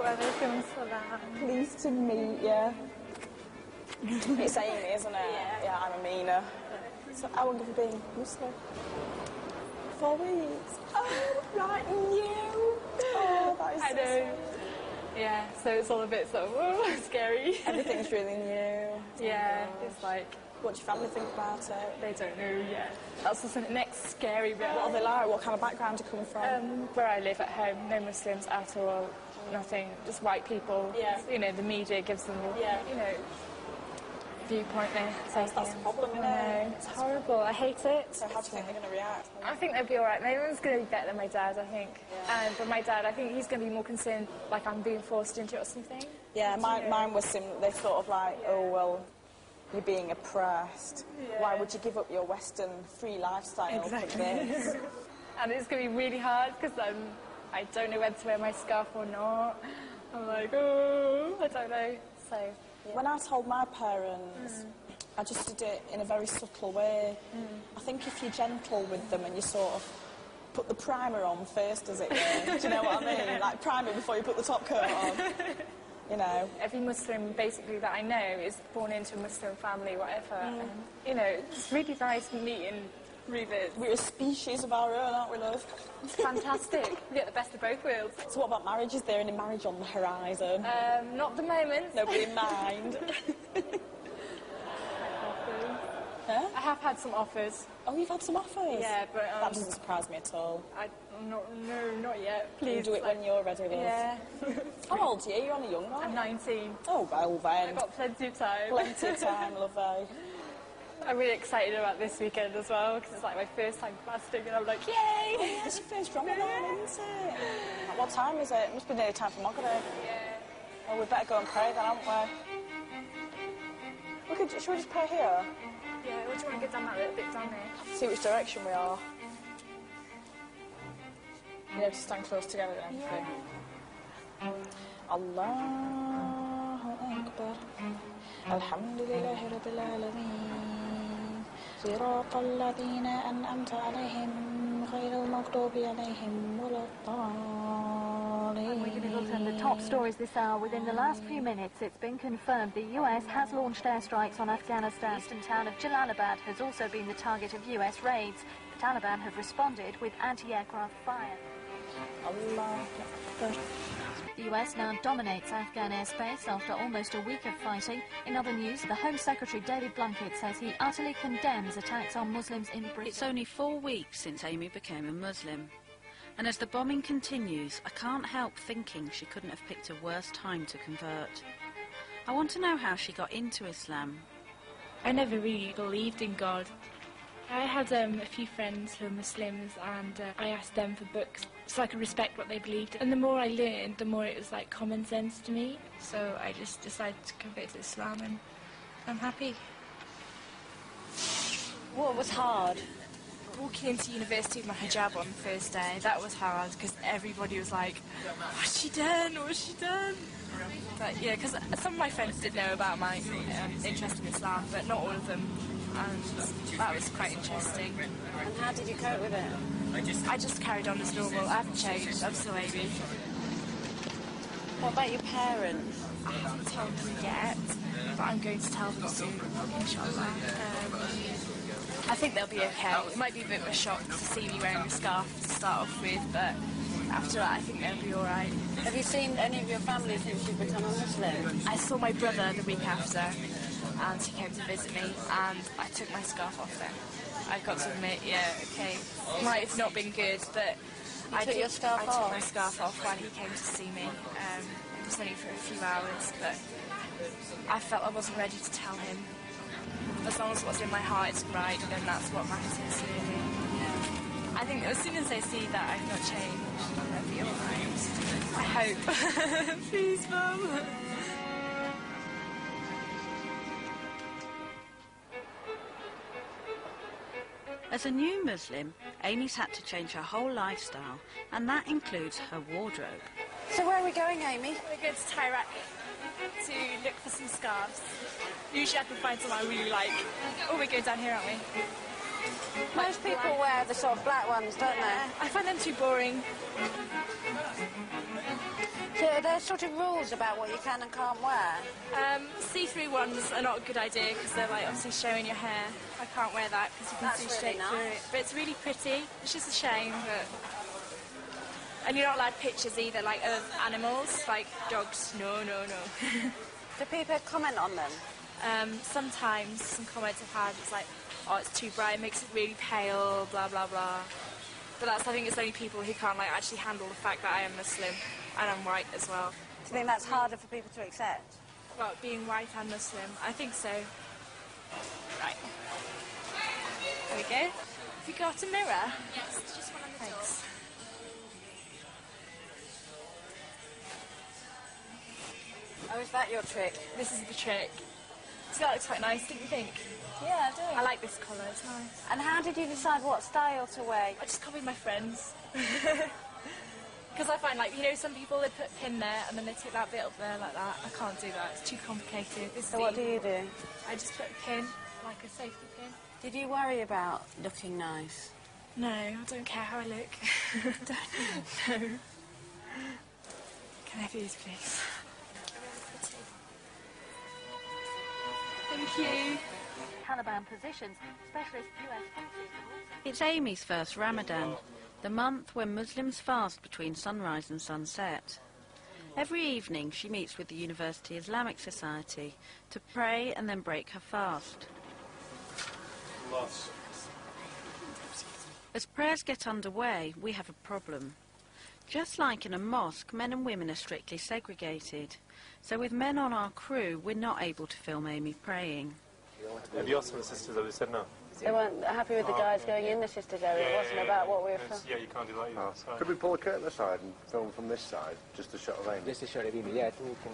Waalaikumsalam. Pleased to meet you. It's Amy, isn't it? Yeah, I'm Amina. So how long have you been Muslim? 4 weeks. Oh, right, new. Oh, that is I know. Yeah, so it's all a bit sort of scary. Everything's really new. Yeah, it's like... What do your family think about it? They don't know yet. That's the next scary bit. What are they like? What kind of background do you come from? Where I live at home, no Muslims at all. Nothing, just white people. Yeah. You know, the media gives them, you know, viewpoint there. So that's the problem, isn't it? It's horrible. I hate it. So how do you think they're going to react? I think they'll be all right. No one's going to be better than my dad, I think. Yeah. But my dad, I think he's going to be more concerned, like I'm being forced into it or something. Yeah, mine was similar. They sort of like, oh, well, you're being oppressed. Yeah. Why would you give up your Western free lifestyle for this? And it's going to be really hard because I don't know whether to wear my scarf or not. I'm like, oh, I don't know. So... Yeah. When I told my parents, I just did it in a very subtle way. I think if you're gentle with them and you sort of put the primer on first, as it were, do you know what I mean? Like primer before you put the top coat on, you know. Every Muslim, basically, that I know is born into a Muslim family, whatever. And, you know, it's really nice meeting Rubers. We're a species of our own, aren't we, love? It's fantastic. We get the best of both worlds. So what about marriage? Is there any marriage on the horizon? Not at the moment. Nobody in mind? Huh? I have had some offers. Oh, you've had some offers? Yeah, but... that doesn't surprise me at all. No, not yet. Please. Do it when you're ready, love. Yeah. How old are you? You're only young, aren't you? I'm 19. Oh, well then. I've got plenty of time. Plenty of time, lovey. I'm really excited about this weekend as well, because it's like my first time fasting, and I'm like, yay! Oh, yeah, it's your first Ramadan, isn't it? At what time is it? It must be nearly time for Maghrib. Yeah. Oh, we better go and pray then, haven't we? Should we just pray here? Yeah, or do you want to go down that little bit down there? See which direction we are. You have to stand close together and everything. Allahu Akbar. Alhamdulillahi Rabbil Alameen. صراط الذين أنعمت عليهم غير المغضوب عليهم ولا الضالين. We're going to look at the top stories this hour. Within the last few minutes, it's been confirmed the US has launched airstrikes on Afghanistan. The eastern town of Jalalabad has also been the target of US raids. The Taliban have responded with anti-aircraft fire. Allah. The US now dominates Afghan airspace after almost a week of fighting. In other news, the Home Secretary David Blunkett says he utterly condemns attacks on Muslims in Britain. It's only 4 weeks since Amy became a Muslim. And as the bombing continues, I can't help thinking she couldn't have picked a worse time to convert. I want to know how she got into Islam. I never really believed in God. I had a few friends who were Muslims, and I asked them for books so I could respect what they believed. And the more I learned, the more it was like common sense to me. So I just decided to convert to Islam, and I'm happy. What was hard? Walking into university with my hijab on the first day, that was hard because everybody was like, what's she done? What's she done? But yeah, because some of my friends did know about my interest in Islam, but not all of them. And that was quite interesting. And how did you cope with it? I just carried on as normal. I haven't changed. I'm still Amy. What about your parents? I haven't told them yet, but I'm going to tell them soon, inshallah. I think they'll be okay. It might be a bit of a shock to see me wearing a scarf to start off with, but after that I think they'll be alright. Have you seen any of your family since you've become a Muslim? I saw my brother the week after, and he came to visit me, and I took my scarf off then. I've got to admit, yeah, okay, it might have not been good, but I took my scarf off while he came to see me. It was only for a few hours, but I felt I wasn't ready to tell him. As long as what's in my heart is right, then that's what matters, really. I think as soon as they see that I've not changed, they'll be alright. I hope. Please, Mum. As a new Muslim, Amy's had to change her whole lifestyle, and that includes her wardrobe. So where are we going, Amy? We're going to Tyrak to look for some scarves. Usually I can find some I really like. Oh, we're going down here, aren't we? Most people wear the sort of black ones, don't they? I find them too boring. So Are there sort of rules about what you can and can't wear? See-through ones are not a good idea because they're like obviously showing your hair. I can't wear that because you can That's see really straight nice. through it. But it's really pretty. It's just a shame, but... And you're not allowed pictures either, like of animals, like dogs. No, no, no. Do people comment on them? Sometimes some comments I've had, it's like, oh, it's too bright, it makes it really pale, blah, blah, blah. But that's, I think it's only people who can't, like, actually handle the fact that I am Muslim and I'm white as well. Do you think that's harder for people to accept? Well, being white and Muslim, I think so. Right. There we go. Have you got a mirror? Yes, just one on the door. Thanks. Oh, is that your trick? This is the trick. So that looks quite nice, don't you think? Yeah, I do. I like this colour, it's nice. And how did you decide what style to wear? I just copied my friends. Because I find, like, you know, some people, they put a pin there and then they take that bit up there like that. I can't do that, it's too complicated. This So is what do easy. you do? I just put a pin, like a safety pin. Did you worry about looking nice? No, I don't care how I look. No. Can I have these, please? Thank you. Taliban positions, specialist US forces have also... It's Amy's first Ramadan, the month when Muslims fast between sunrise and sunset. Every evening she meets with the University Islamic Society to pray and then break her fast. As prayers get underway, we have a problem. Just like in a mosque, men and women are strictly segregated. So with men on our crew, we're not able to film Amy praying. Have you asked some of the sisters? Have they said no? They weren't happy with the guys going in the sisters' area. It wasn't about what we were... Yeah, you can't do that either. Sorry. Could we pull a curtain aside and film from this side, just a shot of Amy? Just a shot of Amy, yeah, I think we can...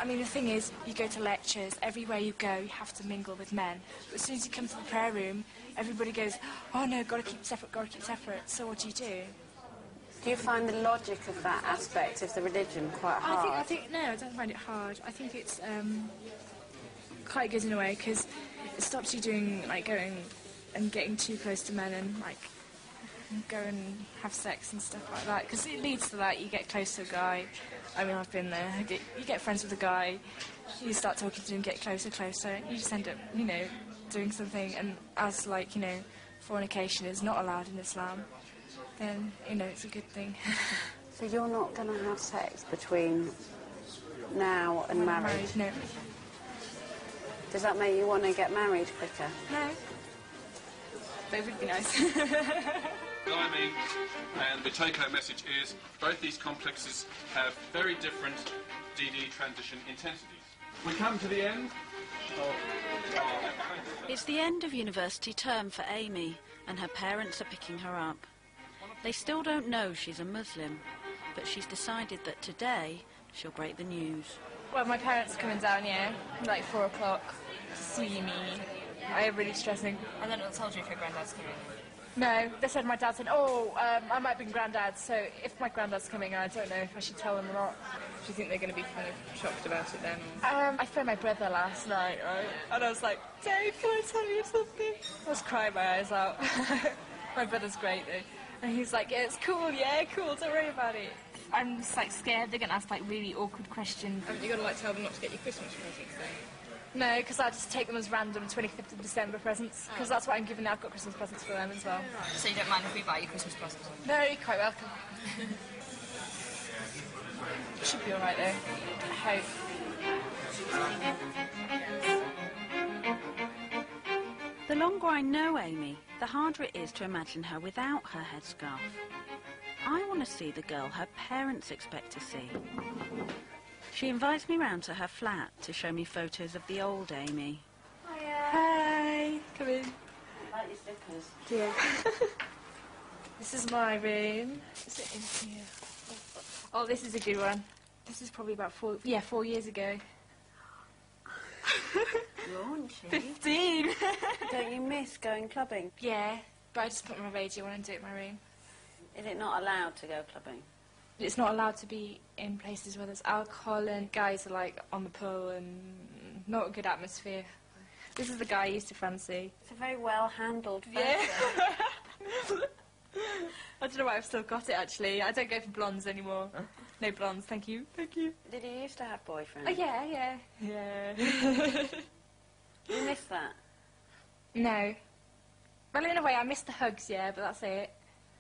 I mean, the thing is, you go to lectures, everywhere you go, you have to mingle with men. But as soon as you come to the prayer room, everybody goes, oh no, gotta keep separate, gotta keep separate. So what do you do? Do you find the logic of that aspect of the religion quite hard? No, I don't find it hard. I think it's quite good in a way because it stops you doing, like, going and getting too close to men and, like, go and have sex and stuff like that. Because it leads to that, you get close to a guy. I mean, I've been there. You get friends with a guy, you start talking to him, get closer, closer. You just end up, you know, doing something. And as, like, you know, fornication is not allowed in Islam, then, you know, it's a good thing. So you're not going to have sex between now and When I'm marriage? No. Does that make you want to get married quicker? No. But it would be nice. Timing, and the take-home message is both these complexes have very different DD transition intensities. We come to the end of... It's the end of university term for Amy, and her parents are picking her up. They still don't know she's a Muslim, but she's decided that today she'll break the news. Well, my parents are coming down here, like 4 o'clock, to see me. I'm really stressing. And then it'll tell you if your granddad's coming. No, they said my dad said, oh, I might be granddad, so if my granddad's coming, I don't know if I should tell them or not. Do you think they're going to be kind of shocked about it then? I phoned my brother last night, right? And I was like, Dave, can I tell you something? I was crying my eyes out. My brother's great, though. And he's like, yeah, it's cool, don't worry about it. I'm just, like, scared they're going to ask, like, really awkward questions. Haven't you got to, like, tell them not to get you Christmas presents then? No, because I just take them as random 25th of December presents, because that's what I'm giving now. I've got Christmas presents for them as well. So you don't mind if we buy you Christmas presents? No, you're quite welcome. Should be alright though, I hope. The longer I know Amy, the harder it is to imagine her without her headscarf. I want to see the girl her parents expect to see. She invites me round to her flat to show me photos of the old Amy. Hi, come in. I like your slippers. Yeah. This is my room. Is it in here? Oh, this is a good one. This is probably about 4 years ago. Raunchy. 15. Don't you miss going clubbing? Yeah, but I just put my radio on and do it in my room. Is it not allowed to go clubbing? It's not allowed to be in places where there's alcohol and guys are like on the pool and not a good atmosphere. This is the guy I used to fancy. It's a very well-handled photo. Yeah. I don't know why I've still got it actually. I don't go for blondes anymore. No blondes, thank you. Thank you. Did you used to have boyfriends? Oh, yeah. You miss that? No. Well, in a way, I miss the hugs, yeah, but that's it.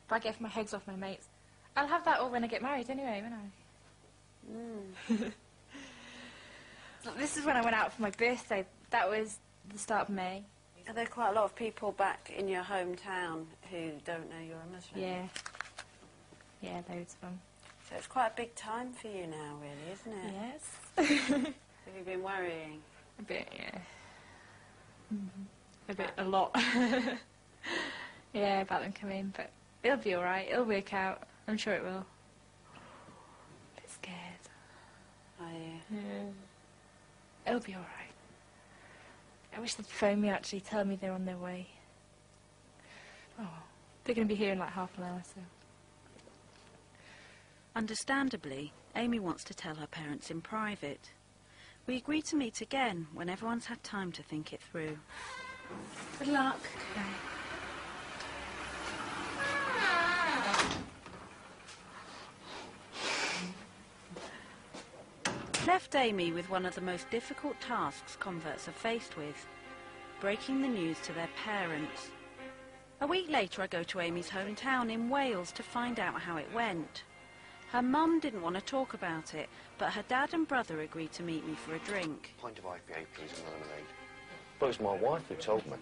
But I get my hugs off my mates. I'll have that all when I get married anyway, won't I? So this is when I went out for my birthday. That was the start of May. Are there quite a lot of people back in your hometown who don't know you're a Muslim? Yeah. Yeah, loads of them. So it's quite a big time for you now, really, isn't it? Yes. Have you been worrying? A bit, yeah. A lot. Yeah, about them coming, but it'll be alright. It'll work out. I'm sure it will. A bit scared. Are you? Yeah. It'll be alright. I wish they'd phone me, actually, tell me they're on their way. Oh, they're going to be here in like half an hour, so... Understandably, Amy wants to tell her parents in private. We agree to meet again when everyone's had time to think it through. Good luck. Left Amy with one of the most difficult tasks converts are faced with, breaking the news to their parents. A week later I go to Amy's hometown in Wales to find out how it went. Her mum didn't want to talk about it, but her dad and brother agreed to meet me for a drink. Pint of IPA, please, and lemonade. But it was my wife who told me.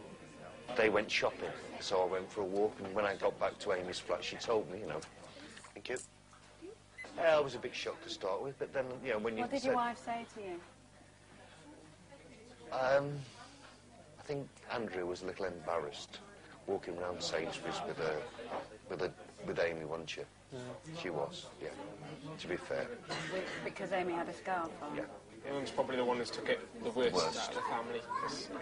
They went shopping, so I went for a walk, and when I got back to Amy's flat, she told me, you know. Thank you. I was a bit shocked to start with, but then, you know, when you What did your wife say to you? I think Andrea was a little embarrassed walking around Sainsbury's with Amy, wasn't she? She was, yeah, to be fair. Because Amy had a scarf on? Yeah. Emily's probably the one who's took it the worst out of the family.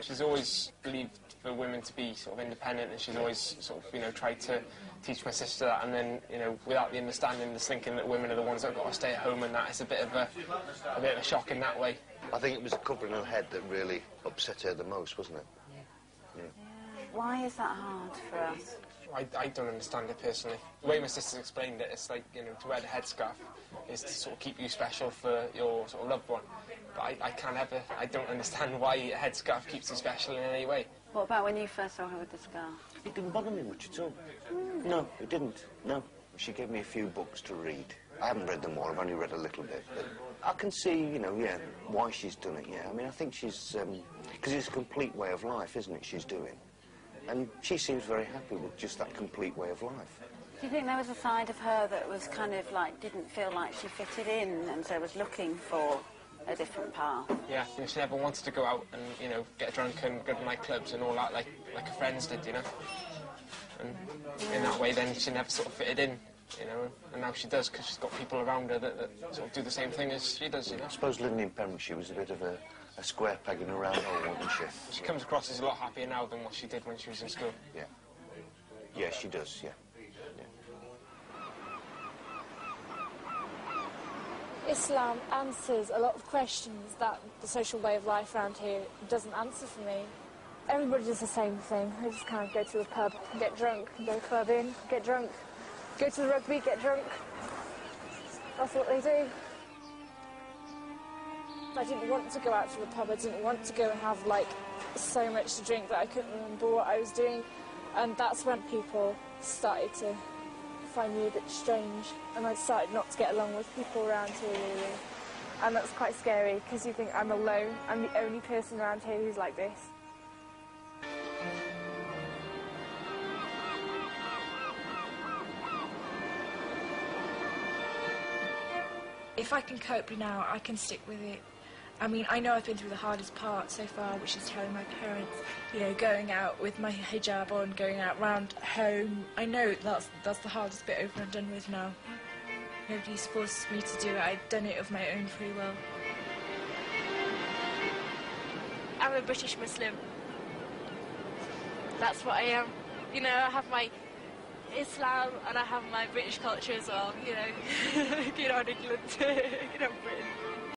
She's always believed for women to be sort of independent, and she's always sort of, you know, tried to teach my sister that, and then, you know, without the understanding, just thinking that women are the ones that have got to stay at home, and that is a bit of a shock in that way. I think it was the covering her head that really upset her the most, wasn't it? Yeah. Why is that hard for us? I don't understand it personally. The way my sister's explained it, it's like, you know, to wear the headscarf is to sort of keep you special for your sort of loved one. But I don't understand why a headscarf keeps you special in any way. What about when you first saw her with the scarf? It didn't bother me much at all. No, it didn't, no. She gave me a few books to read. I haven't read them all, I've only read a little bit. But I can see, you know, yeah, why she's done it, yeah. I mean, I think she's... because it's a complete way of life, isn't it, she's doing? And she seems very happy with just that complete way of life. Do you think there was a side of her that was kind of like, didn't feel like she fitted in, and so was looking for a different path? Yeah, you know, she never wanted to go out and, you know, get drunk and go to nightclubs and all that like her friends did, you know? And in that way then she never sort of fitted in, you know, and now she does because she's got people around her that sort of do the same thing as she does, you know? I suppose living in Pembrokeshire was a bit of a square peg in a round hole, wasn't she? She comes across as a lot happier now than what she did when she was in school. Yeah. Yeah, she does, yeah. Islam answers a lot of questions that the social way of life around here doesn't answer for me. Everybody does the same thing. They just kind of go to the pub, get drunk, go clubbing, get drunk, go to the rugby, get drunk. That's what they do. I didn't want to go out to the pub. I didn't want to go and have, like, so much to drink that I couldn't remember what I was doing. And that's when people started to find me a bit strange. And I started not to get along with people around here, really. And that's quite scary, because you think I'm alone. I'm the only person around here who's like this. If I can cope now, I can stick with it. I mean, I know I've been through the hardest part so far, which is telling my parents, you know, going out with my hijab on, going out round home. I know that's the hardest bit over and done with now. Nobody's forced me to do it. I've done it of my own free will. I'm a British Muslim. That's what I am. You know, I have my Islam and I have my British culture as well, you know. Good on England, good on Britain.